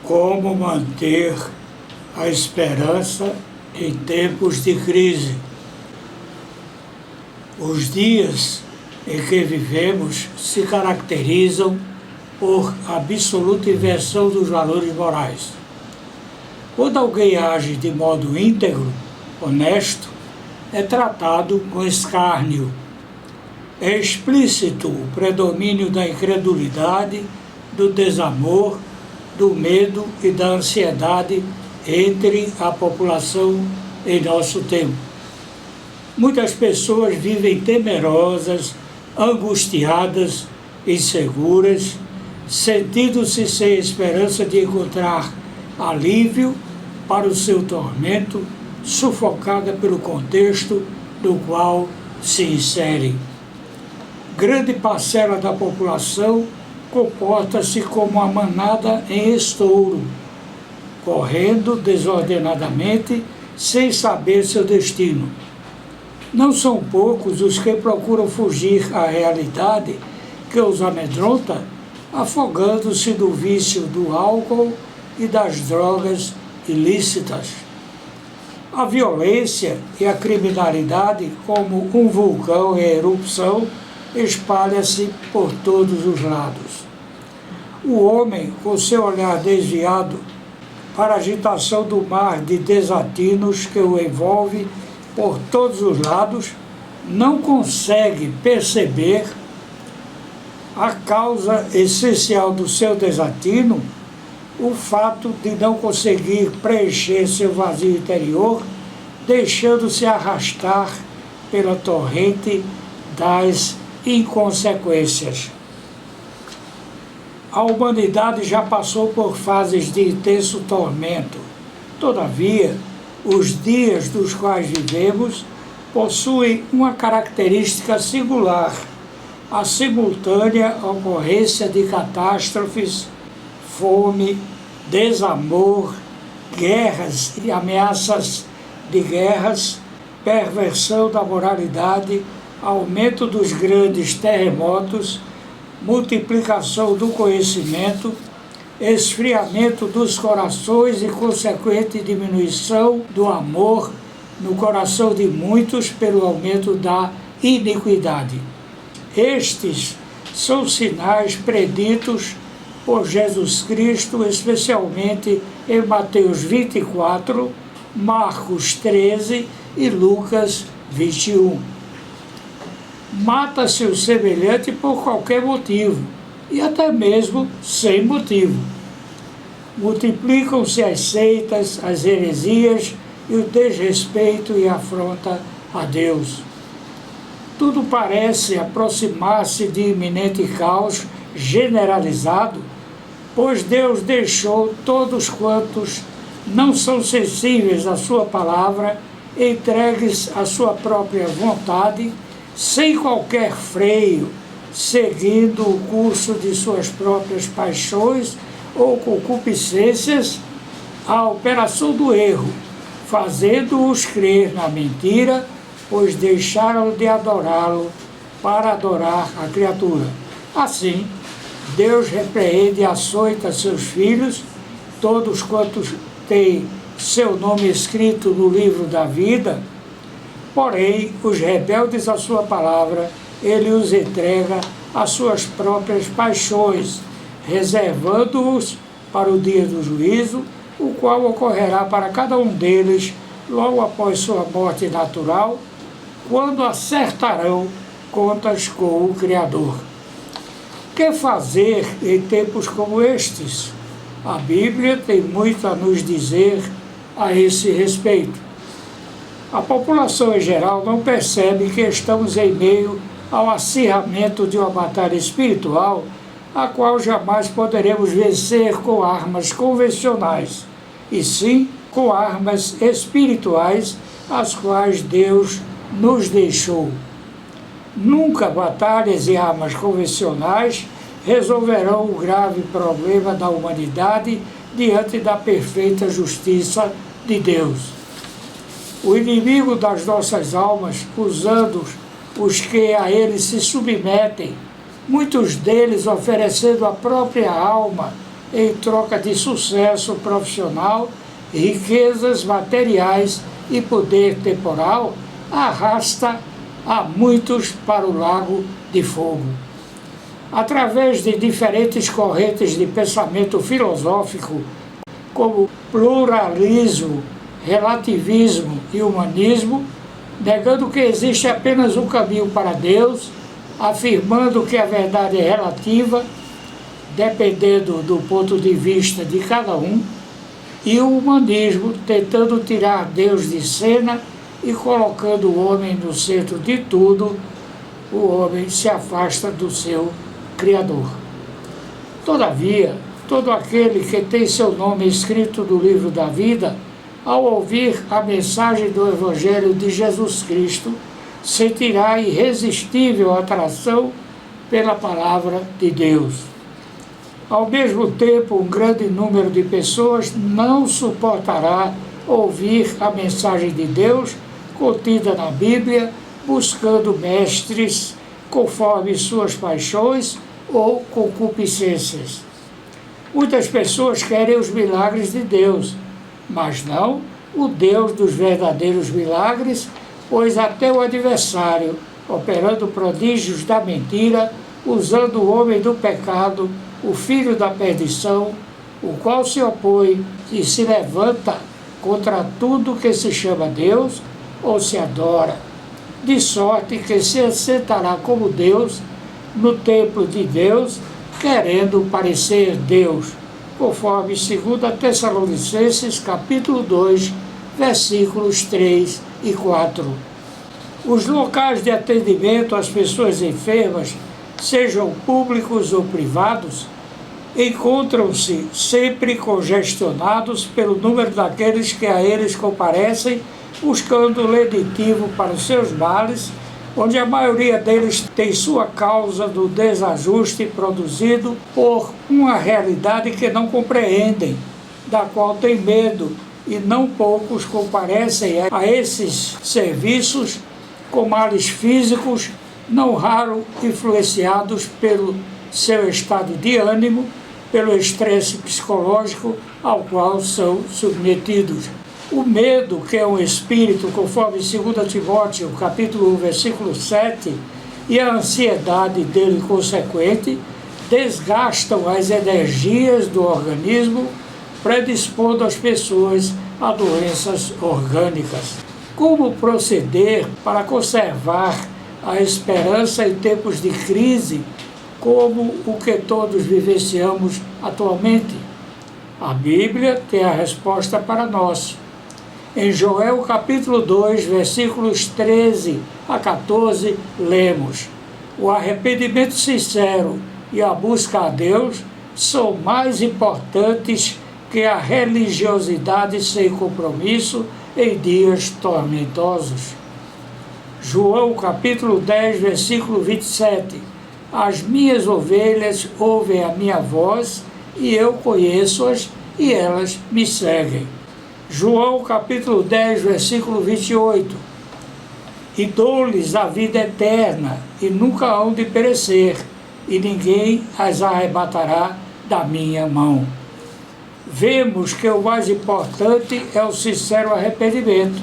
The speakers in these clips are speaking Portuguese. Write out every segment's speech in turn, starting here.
Como manter a esperança em tempos de crise? Os dias em que vivemos se caracterizam por absoluta inversão dos valores morais. Quando alguém age de modo íntegro, honesto, é tratado com escárnio. É explícito o predomínio da incredulidade, do desamor, do medo e da ansiedade entre a população em nosso tempo. Muitas pessoas vivem temerosas, angustiadas, inseguras, sentindo-se sem esperança de encontrar alívio para o seu tormento, sufocada pelo contexto no qual se insere. Grande parcela da população comporta-se como uma manada em estouro, correndo desordenadamente, sem saber seu destino. Não são poucos os que procuram fugir à realidade que os amedronta, afogando-se no vício do álcool e das drogas ilícitas. A violência e a criminalidade, como um vulcão em erupção, espalha-se por todos os lados. O homem, com seu olhar desviado para a agitação do mar de desatinos que o envolve por todos os lados, não consegue perceber a causa essencial do seu desatino, o fato de não conseguir preencher seu vazio interior, deixando-se arrastar pela torrente das inconsequências. A humanidade já passou por fases de intenso tormento. Todavia, os dias dos quais vivemos possuem uma característica singular: a simultânea ocorrência de catástrofes, fome, desamor, guerras e ameaças de guerras, perversão da moralidade, aumento dos grandes terremotos, multiplicação do conhecimento, esfriamento dos corações e consequente diminuição do amor no coração de muitos pelo aumento da iniquidade. Estes são sinais preditos por Jesus Cristo, especialmente em Mateus 24, Marcos 13 e Lucas 21. Mata-se o semelhante por qualquer motivo, e até mesmo sem motivo. Multiplicam-se as seitas, as heresias e o desrespeito e afronta a Deus. Tudo parece aproximar-se de iminente caos generalizado, pois Deus deixou todos quantos não são sensíveis à sua palavra, entregues à sua própria vontade, sem qualquer freio, seguindo o curso de suas próprias paixões ou concupiscências, a operação do erro, fazendo-os crer na mentira, pois deixaram de adorá-lo para adorar a criatura. Assim, Deus repreende e açoita seus filhos, todos quantos têm seu nome escrito no livro da vida. Porém, os rebeldes à sua palavra, ele os entrega às suas próprias paixões, reservando-os para o dia do juízo, o qual ocorrerá para cada um deles logo após sua morte natural, quando acertarão contas com o Criador. Que fazer em tempos como estes? A Bíblia tem muito a nos dizer a esse respeito. A população em geral não percebe que estamos em meio ao acirramento de uma batalha espiritual, a qual jamais poderemos vencer com armas convencionais, e sim com armas espirituais, as quais Deus nos deixou. Nunca batalhas e armas convencionais resolverão o grave problema da humanidade diante da perfeita justiça de Deus. O inimigo das nossas almas, usando os que a ele se submetem, muitos deles oferecendo a própria alma em troca de sucesso profissional, riquezas materiais e poder temporal, arrasta a muitos para o lago de fogo. Através de diferentes correntes de pensamento filosófico, como pluralismo, relativismo e humanismo, negando que existe apenas um caminho para Deus, afirmando que a verdade é relativa, dependendo do ponto de vista de cada um, e o humanismo tentando tirar Deus de cena e colocando o homem no centro de tudo, o homem se afasta do seu Criador. Todavia, todo aquele que tem seu nome escrito no livro da vida, ao ouvir a mensagem do Evangelho de Jesus Cristo, sentirá irresistível atração pela palavra de Deus. Ao mesmo tempo, um grande número de pessoas não suportará ouvir a mensagem de Deus contida na Bíblia, buscando mestres conforme suas paixões ou concupiscências. Muitas pessoas querem os milagres de Deus, mas não o Deus dos verdadeiros milagres, pois até o adversário, operando prodígios da mentira, usando o homem do pecado, o filho da perdição, o qual se opõe e se levanta contra tudo que se chama Deus ou se adora, de sorte que se assentará como Deus no templo de Deus, querendo parecer Deus, conforme 2 Tessalonicenses capítulo 2, versículos 3 e 4. Os locais de atendimento às pessoas enfermas, sejam públicos ou privados, encontram-se sempre congestionados pelo número daqueles que a eles comparecem, buscando lenitivo para os seus males, onde a maioria deles tem sua causa do desajuste produzido por uma realidade que não compreendem, da qual têm medo, e não poucos comparecem a esses serviços com males físicos, não raro influenciados pelo seu estado de ânimo, pelo estresse psicológico ao qual são submetidos. O medo, que é um espírito, conforme 2 Timóteo, capítulo 1, versículo 7, e a ansiedade dele consequente, desgastam as energias do organismo, predispondo as pessoas a doenças orgânicas. Como proceder para conservar a esperança em tempos de crise, como o que todos vivenciamos atualmente? A Bíblia tem a resposta para nós. Em Joel capítulo 2, versículos 13 a 14, lemos: o arrependimento sincero e a busca a Deus são mais importantes que a religiosidade sem compromisso em dias tormentosos. João capítulo 10, versículo 27: as minhas ovelhas ouvem a minha voz, e eu conheço-as, e elas me seguem. João capítulo 10, versículo 28: e dou-lhes a vida eterna, e nunca hão de perecer, e ninguém as arrebatará da minha mão. Vemos que o mais importante é o sincero arrependimento,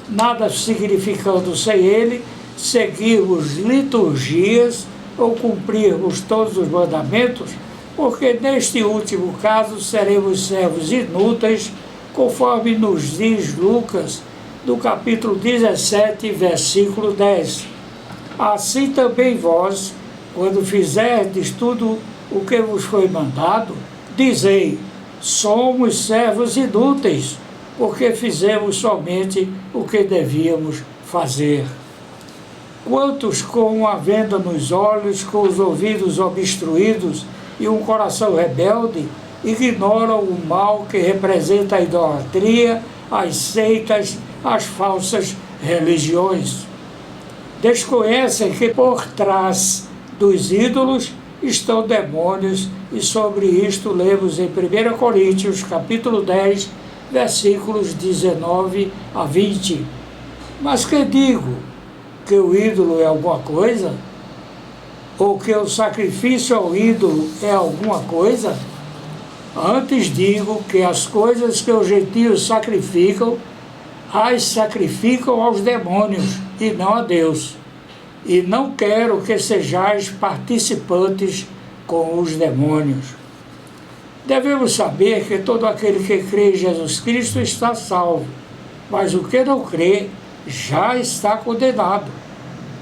nada significando sem ele seguirmos liturgias ou cumprirmos todos os mandamentos, porque neste último caso seremos servos inúteis, conforme nos diz Lucas, no capítulo 17, versículo 10. Assim também vós, quando fizerdes tudo o que vos foi mandado, dizei: somos servos inúteis, porque fizemos somente o que devíamos fazer. Quantos, com uma venda nos olhos, com os ouvidos obstruídos e um coração rebelde, ignoram o mal que representa a idolatria, as seitas, as falsas religiões. Desconhecem que por trás dos ídolos estão demônios, e sobre isto lemos em 1 Coríntios, capítulo 10, versículos 19 a 20. Mas que digo? Que o ídolo é alguma coisa? Ou que o sacrifício ao ídolo é alguma coisa? Antes digo que as coisas que os gentios sacrificam, as sacrificam aos demônios e não a Deus. E não quero que sejais participantes com os demônios. Devemos saber que todo aquele que crê em Jesus Cristo está salvo, mas o que não crê já está condenado,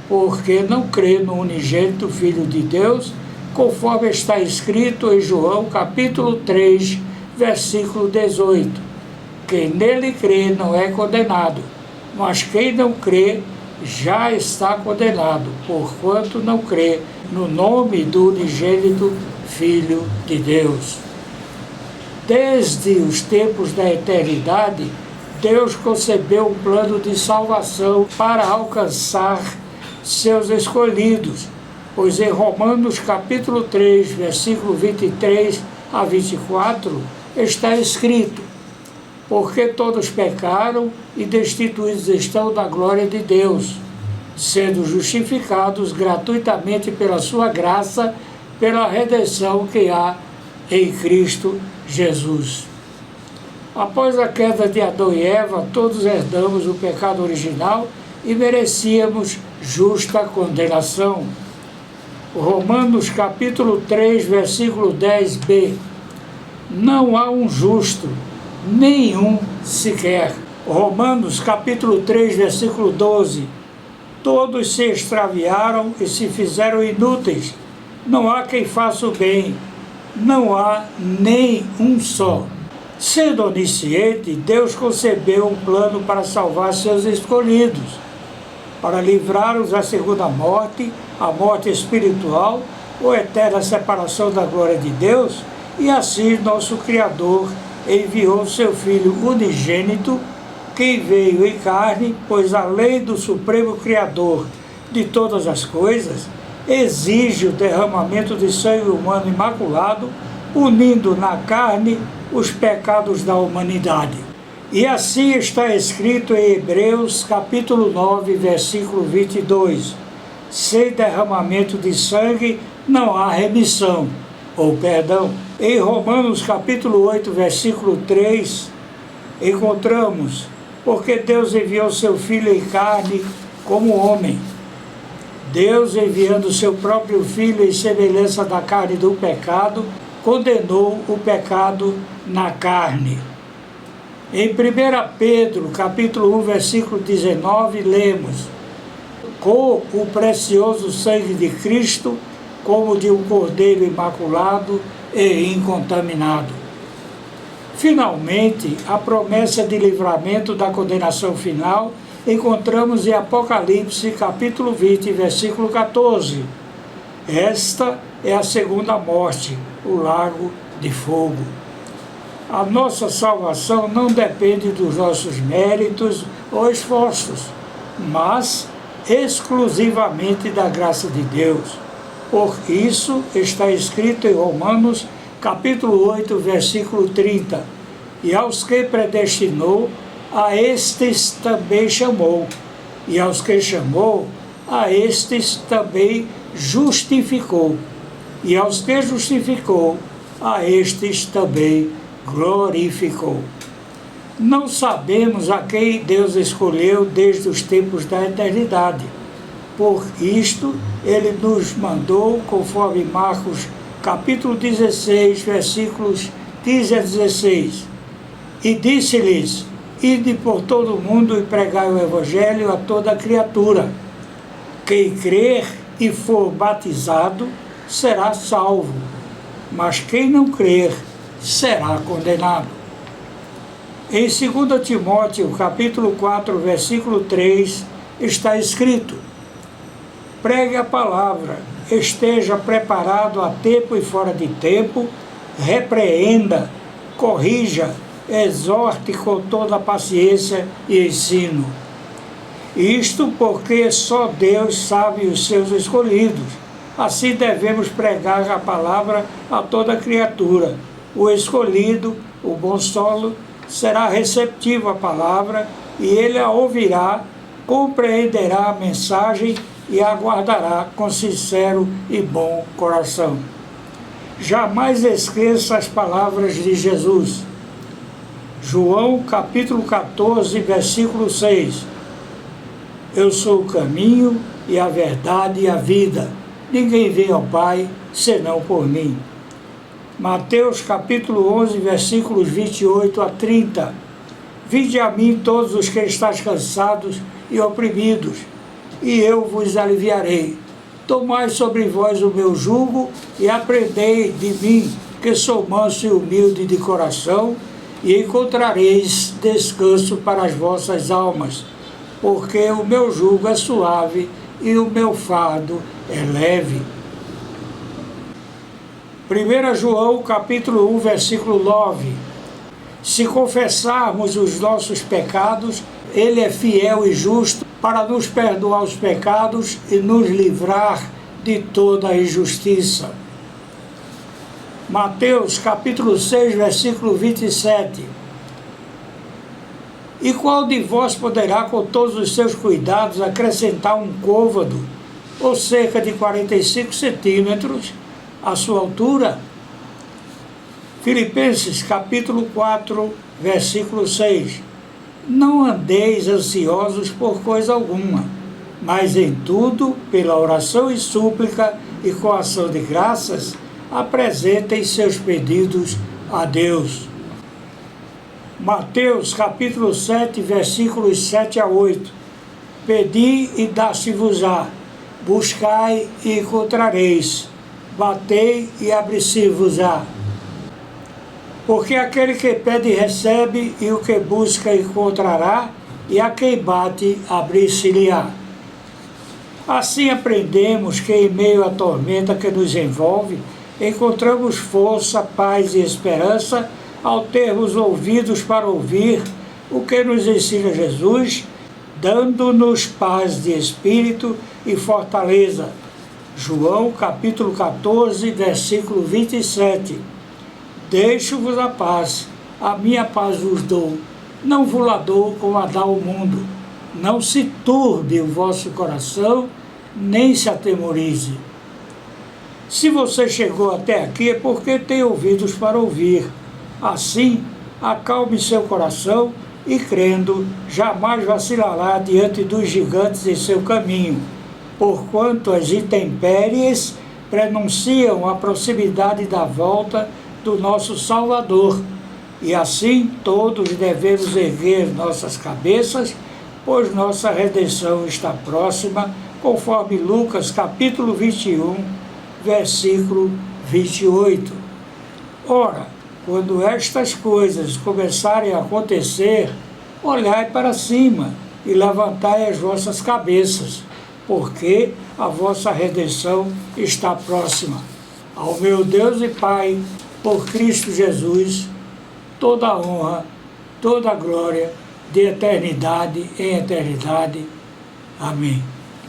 porque não crê no unigênito Filho de Deus, conforme está escrito em João capítulo 3, versículo 18. Quem nele crê não é condenado, mas quem não crê já está condenado, porquanto não crê no nome do unigênito Filho de Deus. Desde os tempos da eternidade, Deus concebeu um plano de salvação para alcançar seus escolhidos, pois em Romanos capítulo 3, versículo 23 a 24, está escrito: porque todos pecaram e destituídos estão da glória de Deus, sendo justificados gratuitamente pela sua graça, pela redenção que há em Cristo Jesus. Após a queda de Adão e Eva, todos herdamos o pecado original e merecíamos justa condenação. Romanos capítulo 3, versículo 10b. Não há um justo, nenhum sequer. Romanos capítulo 3, versículo 12. Todos se extraviaram e se fizeram inúteis. Não há quem faça o bem, não há nem um só. Sendo onisciente, Deus concebeu um plano para salvar seus escolhidos, para livrá-los da segunda morte, a morte espiritual, ou eterna separação da glória de Deus, e assim nosso Criador enviou seu Filho unigênito, que veio em carne, pois a lei do Supremo Criador de todas as coisas exige o derramamento de sangue humano imaculado, unindo na carne os pecados da humanidade. E assim está escrito em Hebreus capítulo 9, versículo 22. Sem derramamento de sangue não há remissão, ou perdão. Em Romanos capítulo 8, versículo 3, encontramos: porque Deus enviou seu Filho em carne como homem. Deus, enviando seu próprio Filho em semelhança da carne do pecado, condenou o pecado na carne. Em 1 Pedro, capítulo 1, versículo 19, lemos: com o precioso sangue de Cristo, como de um cordeiro imaculado e incontaminado. Finalmente, a promessa de livramento da condenação final encontramos em Apocalipse, capítulo 20, versículo 14. Esta é a segunda morte, o lago de fogo. A nossa salvação não depende dos nossos méritos ou esforços, mas exclusivamente da graça de Deus. Por isso está escrito em Romanos, capítulo 8, versículo 30. E aos que predestinou, a estes também chamou. E aos que chamou, a estes também justificou. E aos que justificou, a estes também glorificou. Não sabemos a quem Deus escolheu desde os tempos da eternidade. Por isto, Ele nos mandou, conforme Marcos capítulo 16, versículos 15 a 16. E disse-lhes: ide por todo o mundo e pregai o Evangelho a toda criatura. Quem crer e for batizado será salvo, mas quem não crer será condenado. Em 2 Timóteo, capítulo 4, versículo 3, está escrito: pregue a palavra, esteja preparado a tempo e fora de tempo, repreenda, corrija, exorte com toda a paciência e ensino. Isto porque só Deus sabe os seus escolhidos. Assim devemos pregar a palavra a toda criatura. O escolhido, o bom solo, será receptivo à palavra, e ele a ouvirá, compreenderá a mensagem e aguardará com sincero e bom coração. Jamais esqueça as palavras de Jesus. João capítulo 14, versículo 6. Eu sou o caminho e a verdade e a vida. Ninguém vem ao Pai senão por mim. Mateus capítulo 11, versículos 28 a 30. Vinde a mim todos os que estáis cansados e oprimidos, e eu vos aliviarei. Tomai sobre vós o meu jugo e aprendei de mim, que sou manso e humilde de coração, e encontrareis descanso para as vossas almas, porque o meu jugo é suave e o meu fardo é leve. 1 João capítulo 1, versículo 9. Se confessarmos os nossos pecados, Ele é fiel e justo para nos perdoar os pecados e nos livrar de toda a injustiça. Mateus capítulo 6, versículo 27. E qual de vós poderá, com todos os seus cuidados, acrescentar um côvado, ou cerca de 45 centímetros, à sua altura? Filipenses capítulo 4, versículo 6. Não andeis ansiosos por coisa alguma, mas em tudo, pela oração e súplica e com ação de graças, apresentem seus pedidos a Deus. Mateus capítulo 7, versículos 7 a 8. Pedi e dá-se-vos-á, buscai e encontrareis, batei e abri-se-vos-á. Porque aquele que pede recebe, e o que busca encontrará, e a quem bate abrir-se-lhe-á. Assim aprendemos que em meio à tormenta que nos envolve, encontramos força, paz e esperança ao termos ouvidos para ouvir o que nos ensina Jesus, dando-nos paz de espírito e fortaleza. João capítulo 14, versículo 27. Deixo-vos a paz, a minha paz vos dou, não vos la dou como a dá o mundo. Não se turbe o vosso coração, nem se atemorize. Se você chegou até aqui é porque tem ouvidos para ouvir. Assim, acalme seu coração e, crendo, jamais vacilará diante dos gigantes em seu caminho, porquanto as intempéries prenunciam a proximidade da volta do nosso Salvador. E assim todos devemos erguer nossas cabeças, pois nossa redenção está próxima, conforme Lucas capítulo 21, versículo 28. Ora, quando estas coisas começarem a acontecer, olhai para cima e levantai as vossas cabeças, porque a vossa redenção está próxima. Ao meu Deus e Pai, por Cristo Jesus, toda a honra, toda a glória, de eternidade em eternidade. Amém.